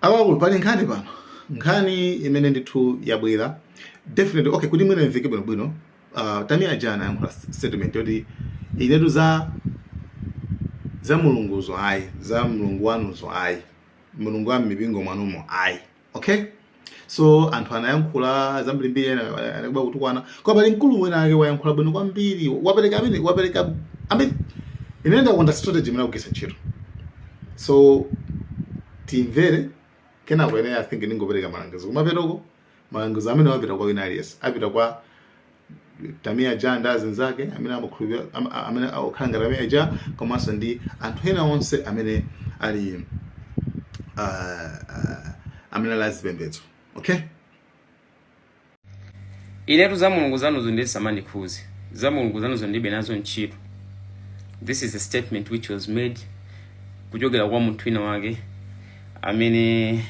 Awa pali nkhani pano. Nkhani imene ndithu yabwera. Definitely okay kuti mwina mvike bwino. Tamia Ja anayankhula statement yoti inetu za mulunguzo ayi, za mulungu wanuzo ayi. Mulungu wa mipingo mwanumo ayi. Okay? So anthu anayankhula zambirimbiri anakuba kutukwana. Kwa pali mkulu wina ake wayankhula bwino kwambiri. Wapereka amene inenda kukonda strategy imene akugwiritsa ntchito. So timvere kenako ine I think ningopereka malangizo. Kumapetoko malangizo amene wapita kwa wina aliyense. Apita kwa Tamia Ja ndi anzake amene amakhulupirira amene akukhala Tamia Ja komanso ndi anthu ena onse amene ali amene lazipembedzo. Okay? Inetu za mulungu zanuzo ndi samandikhuze. Za mulungu zanuzo ndibe nazo ntchito. This is a statement which was made kuchokera kwa munthu wina wake amene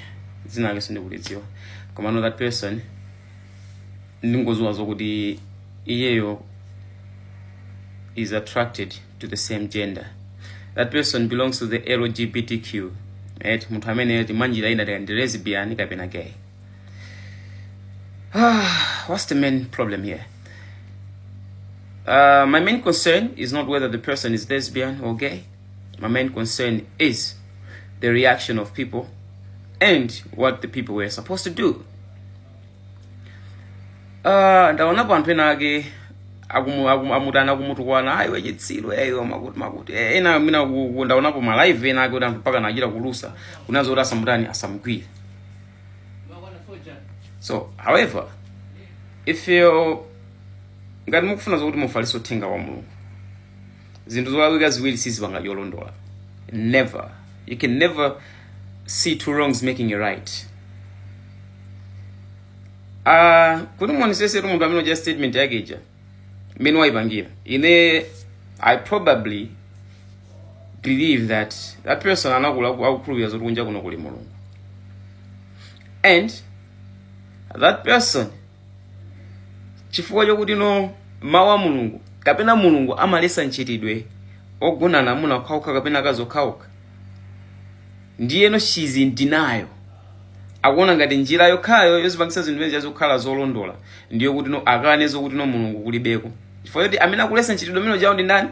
zina lake sindikulidziwa. Koma that person ndingozuwa zokuti iyeyo is attracted to the same gender. That person belongs to the LGBTQ. Right? Munthu amene manjira ina ndi lesbian kapena gay. What's the main problem here? My main concern is not whether the person is lesbian or gay. My main concern is the reaction of people and what the people were supposed to do. Ndaonapo anthu ena ake amutana kumutukwana ayi wechitsiro eyo makuti ena mina ndaonapo ma live ena ake kuti anthu paka nachita kulusa kunazo kuti asamutani asamugwire. So however, if you ngati mukufuna zokuti mufalitse uthenga wa Mulungu, zinthu zolawika ziwiri sizipanga yolondola. Never. You can never see two wrongs making a right. Kuti muonesese munthu amene just statement yake ija mene waipangira ine I probably believe that that person akukhulupirira zoti kunja kuno kuli Mulungu, and that person chifukwa chokuti no mawu a Mulungu kapena Mulungu amalesa ntchitidwe ogonana amuna khawukha kapena akazi okhawukha, ndiyeno she's in denial. Akuona ngati njira yokhayo yozipangisa zinthu zimene zazikhala zolondola ndiyo kuti no akanezo kuti no Mulungu kulibeko. Chifukwa choti amene akulesa ntchitidwe mene jawo ndi ndani?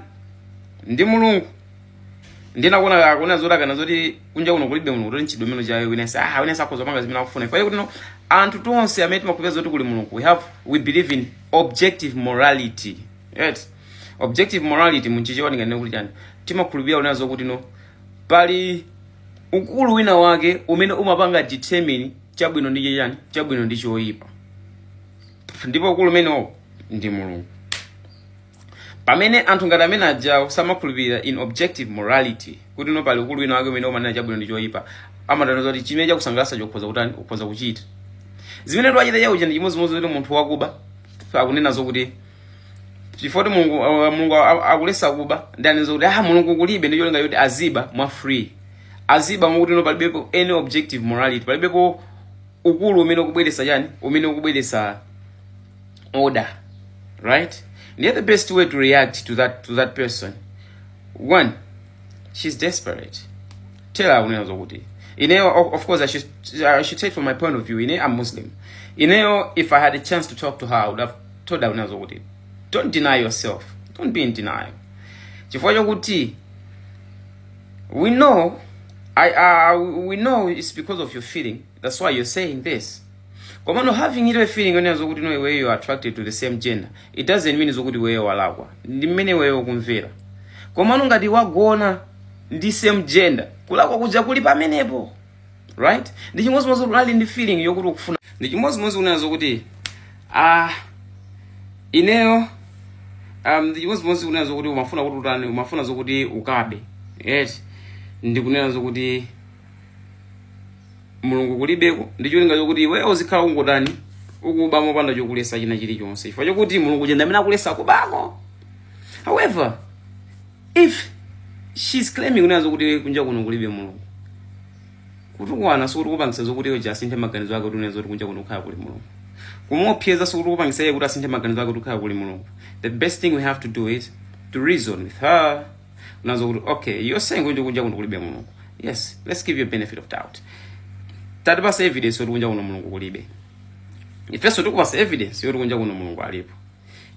Ndi Mulungu. Ndina akuona zoti akana zoti kunja kuno kulibe Mulungu kuti ntchitidwe mene jawo winesa winesa akhoza panga zimene akufuna. Chifukwa kuti no anthu tonse amene timakhulupirira zoti kuli Mulungu, we believe in objective morality. Yes. Objective morality munchichewa ndingane kuti chani timakhulupirira unazo kuti no pali ukulu wina wake umene umapanga determine chabwino ndi chani, chabwino ndi choyipa, ndipo ukulu umene ndi Mulungu. Pamene anthu ngati amene aja samakhulupirira in objective morality kuti no pali ukulu wina wake umene umanena chabwino ndi choyipa, amatanthauza kuti chimene chakusangalatsa chokhoza kutani ukhoza kuchita. Zimene twachita chawo ndi chimodzimodzi kuti munthu wakuba akunena zokuti chifukwa Mulungu akulesa kuba ndanizo kuti Mulungu kulibe ndi cholinga yoti aziba mwa free. Aziba mwakuti no palibepo any objective morality, palibepo ukulu umene ukubweretsa chani, umene ukubweretsa order, right? And the best way to react to that person, one, she's desperate. Tell her unena zokuti of course I should say it from my point of view, I'm Muslim. If I had a chance to talk to her, I would have told her unena zokuti don't deny yourself, don't be in denial. Chifukwa chokuti we know we know it's because of your feeling. That's why you're saying this. Komano having a feeling when you're where you are attracted to the same gender, it doesn't mean zokuti wewe walakwa. Ndi mmene wewe ukumvera. Komano ngati wagona ndi same gender, kulakwa kuja kuli pamenepo. Right? Ndi chimodzimodzi ali ndi feeling yokuti ukufuna. Ndi chimodzimodzi unazo kuti ineyo ndi chimodzimodzi unazo kuti umafuna kuti utani, umafuna zokuti ukabe. Yes. Ndikunena zokuti Mulungu kulibeko ndi cholinga chokuti wewe uzikhala ungodani ukuba mopanda chokulesa china chilichonse. Chifukwa chokuti Mulungu jenda amene akulesa kubako. However, if she's claiming unazo kuti kunja kuno kulibe Mulungu, kutukwana so kupangisa zokuti yo jasinthe maganizo ake kuti unazo kuti kunja kuno kukhala kuli Mulungu, kumopyeza so kupangisa yeye kuti asinthe maganizo ake kuti kukhala kuli Mulungu, the best thing we have to do is to reason with her. Okay, you're saying kunja kuno kulibe Mulungu. Yes, let's give you a benefit of doubt. tatipasa evidence yoti kunja kuno Mulungu kulibe. Ifeso tikupasa evidence yoti kunja kuno Mulungu alipo.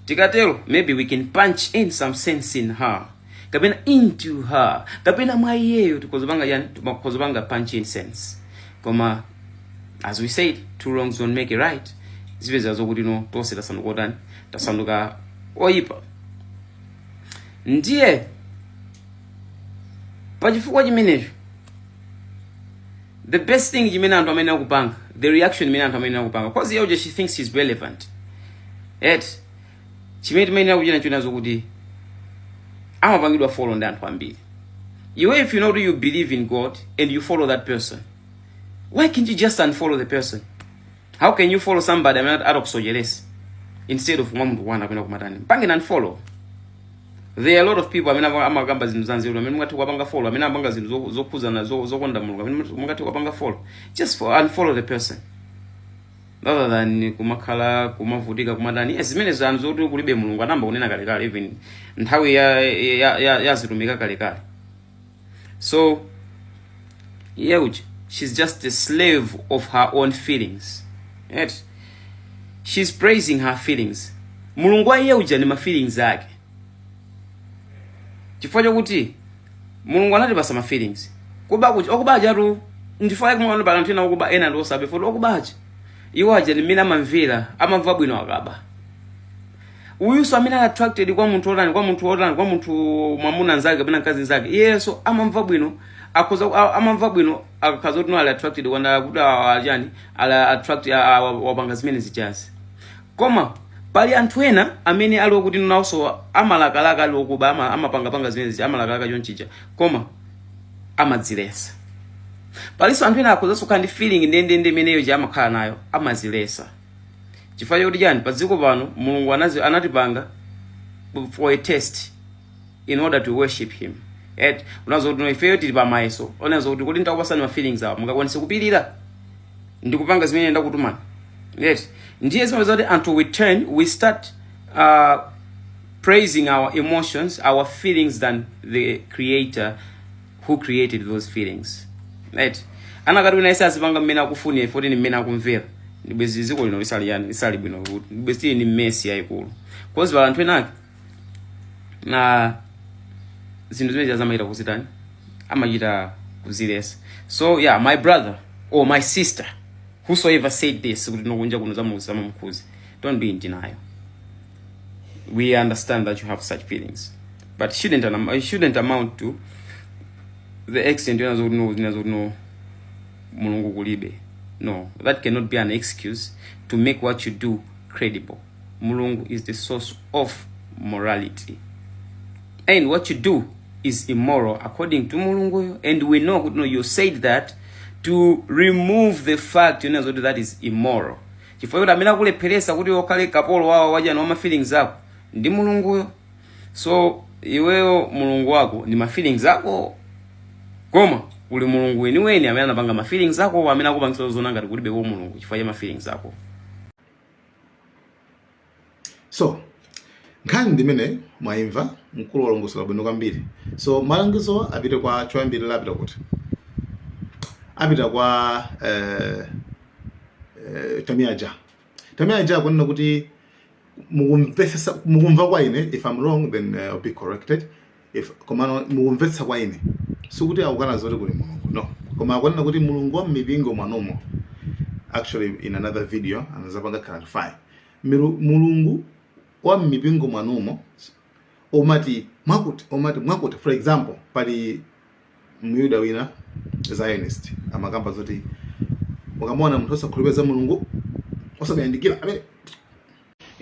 Tikatero, maybe we can punch in some sense in her. Kapena into her. Kapena mwa iyeyo tukozobanga punch in sense. Koma, as we said, two wrongs don't make it right. Ziveza zokuti no tose tasanduka tasanduka oipa. Ndiye pachifukwa chimenecho, the best thing chimene anthu amene akupanga, the reaction imene anthu amene akupanga, because yauja she thinks she's relevant. Yet chimene timene akuchena chonazo kuti amapangidwa follow ndi anthu ambiri. If you know that you believe in God and you follow that person, why can't you just unfollow the person? How can you follow somebody amene atakusocheresa instead of mwamuntu wana apena kumatani? Pange unfollow. There are a lot of people amene amagamba zinthu zanzeru amene mungati kupanga follow, amene amapanga zinthu zokhuzana zokonda Mulungu amene mungati kupanga follow. Just unfollow the person, rather than kumakhala kumavutika kumatani. Yes, zimene zanthu zoti kulibe Mulungu anamba kunena kalekale, even nthawi ya zitumika kalekale. So yeuji, she's just a slave of her own feelings. Right? She's praising her feelings. Mulungu yeuja ni ma feelings ake. Chifukwa chokuti Mulungu anatipasa ma feelings. Okubaja tu ndifuna kumwana balantina okuba ena ndo sabe futhi okubaja. Iwo aja ni mina mamvera, amamva bwino akaba. Uyu so amene attracted kwa munthu otani, kwa munthu mwamuna nzake kapena kazi nzake. Yeso amamva bwino, amamva bwino akakaza kuti no ali attracted kwanda kuti ajani, ala attract wapanga zimene zichazi. Koma pali anthu ena amene ali okuti nawso amalakalaka ali okuba amapanga zimene zichazi, amalakalaka chonchicha. Koma amadzilesa. Paliso anthu ena akhoza sokha ndi feeling ndende imeneyo je amakhala nayo, amazilesa. Chifukwa choti jani padziko pano Mulungu anatipanga for a test in order to worship him. Yet unazo kuti ifeyo tili pa mayeso, unazo kuti kuti ndakupasani ma feelings awo mungakwanise kupirira ndikupanga zimene ndakutumani. Yet ndiye zimene zoti until we turn, we start praising our emotions, our feelings than the creator who created those feelings. Right? Anakati unaisa asipanga mmene akufuni ifoti ni mmene akumvera. Ndibwezi ziko lino lisali bwino kuti ndibwezi ni mesi yayikulu. Because balanthu enake na zinthu zimene zamaita kuzitani amachita kuzilesa. So yeah, my brother or my sister, whosoever said this, kuti nokunja kuno zamuzama mkhuzi, don't be in denial. We understand that you have such feelings, but it shouldn't amount to the extent no Mulungu kulibe. No, that cannot be an excuse to make what you do credible. Mulungu is the source of morality. And what you do is immoral according to Mulungu. And we know, you said that to remove the fact that is immoral. Chifukwa yoti amene akulepheresa kuti okhale kapolo wawo waja no ma feelings ako ndi Mulungu. So iweyo Mulungu wako ndi ma feelings ako. Koma uli Mulungu weniweni amene anapanga ma feelings ako, amene akupangisa zona ngati kulibe wo Mulungu chifukwa ya ma feelings ako. So nkhani ndimene mwaimva mkulu walongosola bwino kwambiri. So malangizo apite kwa choyambiri lapita kuti apita kwa Tamia Ja. Tamia Ja kunena kuti mukumva kwa ine, if I'm wrong then I'll be corrected. If komano mukumvetsa kwa ine sikuti akukana zoti kuli Mulungu, no. Koma akunena kuti Mulungu wa mipingo mwanomo, actually in another video anazapanga clarify, Mulungu wa mipingo mwanomo omati mwakuti for example pali muyuda wina Zionist amakamba zoti mukamona munthu osakhulupirira Mulungu osamayandikira.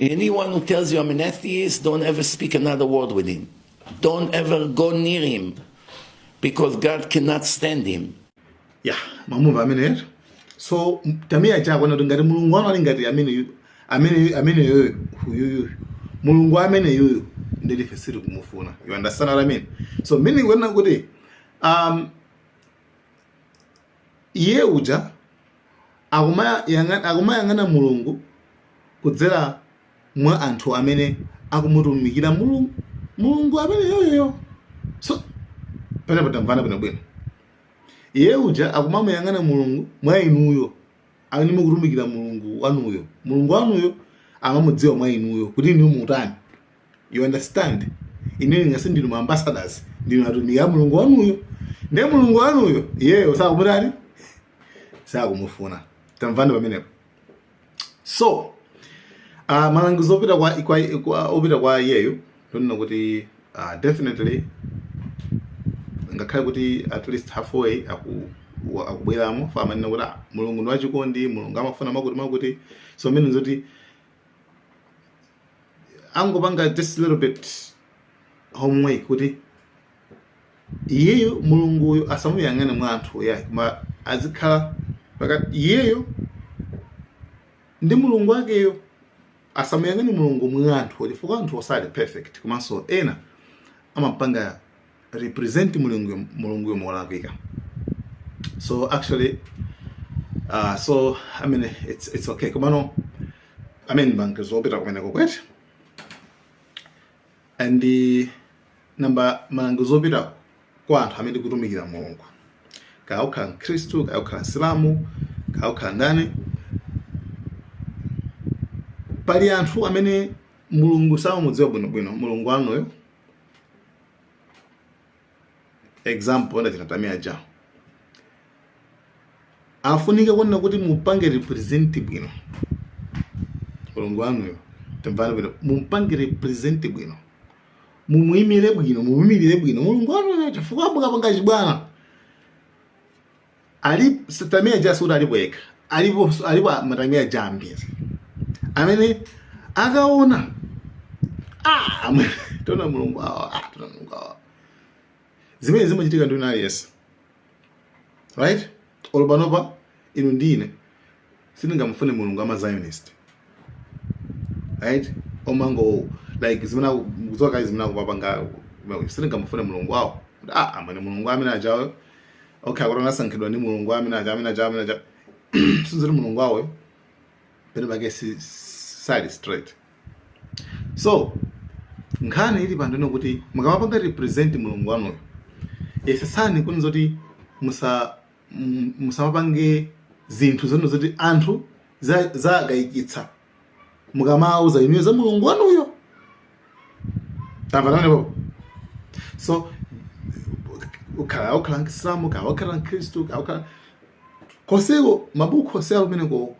Anyone who tells you I'm an atheist, don't ever speak another word with him. Don't ever go near him, because God cannot stand him. Yeah, mamumva amene. So Tamia Ja kwena ngati Mulungu wanu ali ngati amene yoyo Mulungu amene yoyo ndili fesiri kumufuna. You understand what I mean? So meaning kwena kuti iye uja akumayang'ana Mulungu kudzera mwa anthu amene akumutumikira Mulungu amene yoyo. So pene patamvana bwino. iye uja akumamuyang'ana mulungu mwa inuyo amene mukutumikira mulungu wanuyo amamudziwa mwa inuyo kuti inu mutani. You understand? Ine ngasi ndinu ambassadors, ndinu atumiki a mulungu wanuyo. Ndiye mulungu wanuyo iyeyo sakumutani, sakumufuna. Tamvani pamenepo. So malangizo opita kwa iyeyo ndinona kuti definitely ngakhale kuti at least halfway akubweramo fa amanena kuti mulungu ndi wachikondi, mulungu amafuna makuti. So mene nzoti angopanga just a little bit homework kuti iyeyo mulunguyo asamuyang'ane mwa anthu ma azikhala pakati iyeyo ndi mulungu wakeyo. Asamuyang'ane mulungu mwa anthu chifukwa anthu osali perfect, komanso ena amapanga represent mulungu molakwika. So actually so I mean it's okay. Komano I mean bank zopita kumeneko kwete. And the number malangizo opita kwa anthu amene kutumikira mulungu, kaukhala Mkhristu, kaukhala Islamu, kaukhala ndani, pali anthu amene mulungu samamudziwa bwinobwino mulungu wanuyo. Example ndachita Tamia Ja, afunika kuona kuti mupange represent bwino mulungu wanuyo. Tamvani bwino, mupange represent bwino, mumuimire bwino, mumumirire bwino mulungu wanuyo chifukwa mukapanga chibwana. Tamia Ja suda alipweka, alipo Tamia Ja ambiri amene akaona tona mulungu awa zimene zimachitika ndi nali yes, right? Olopanopa inu ndine sindingamufune mulungu ama Zionist, right? Omango like zimene kuzoka zimene kupapanga sindingamufune mulungu wawo amene mulungu amene ajawo okay akutona sankhidwa ndi mulungu amene aja sinziri mulungu wawo pene pake side straight. So nkhani ili pantano kuti mukamapanga represent mulungu wanuyo esesani kuti zoti musamapange zinthu zanu zoti anthu zagayikitsa mukamauza inuyo za mulungu wanuyo. Tamvanani popo. So ukhala Islamu, ukhala Mkhristu, ukhala koseko mabuku oseo kumeneko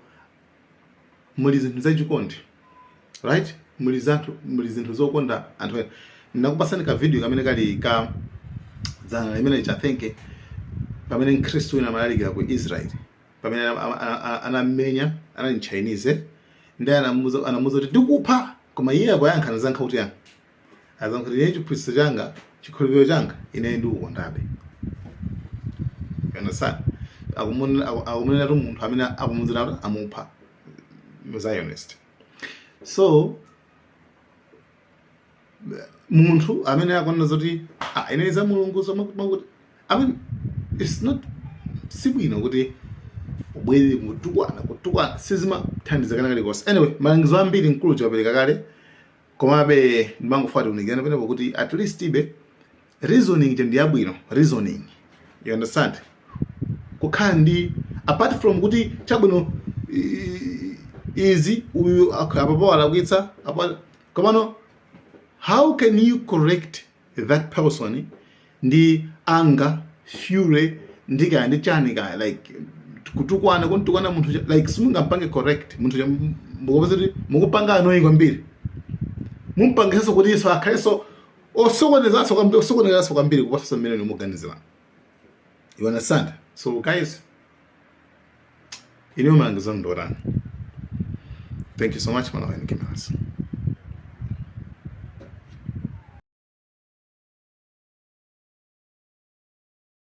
muli zinthu zachikondi, right? Muli zinthu zokonda anthu. Ndakupasani ka video kamene kali ka zana imene I think pamene Mkhristu ina malalikira ku Israel, pamene anamenya anali Chinese ndi anamuza kuti ndikupha, koma iye Wayankhula zankha kuti yani azankha kuti chiphunzitso changa, chikhulupiriro changa ine ndikukondabe. You understand? Akumunena tu munthu amene akumuzira kuti amupha Zionist. So munthu amene akona zoti ine za mulungu makuti I mean it's not sibwino kuti ubwere kutukwana sizima thandiza kana kalikonse. Anyway malangizo ambiri Mkuluyu wapereka kale, komabe ndimangofuata unikirana pene kuti at least ibe reasoning ndi yabwino, reasoning. You understand? Kukhala ndi apart from kuti chabwino easy uyu apapo alakwitsa komano how can you correct that person ndi anger, fury, ndi chani like kutukwana munthu like simungampange correct munthu mukupeza mukupanga annoying kwambiri, mumpangeso kuti iso akhaleso osokonezaso kwambiri kupasa mmene muganizira. You understand? So guys, ine malangizo ndorani. Thank you so much, Wayankhula.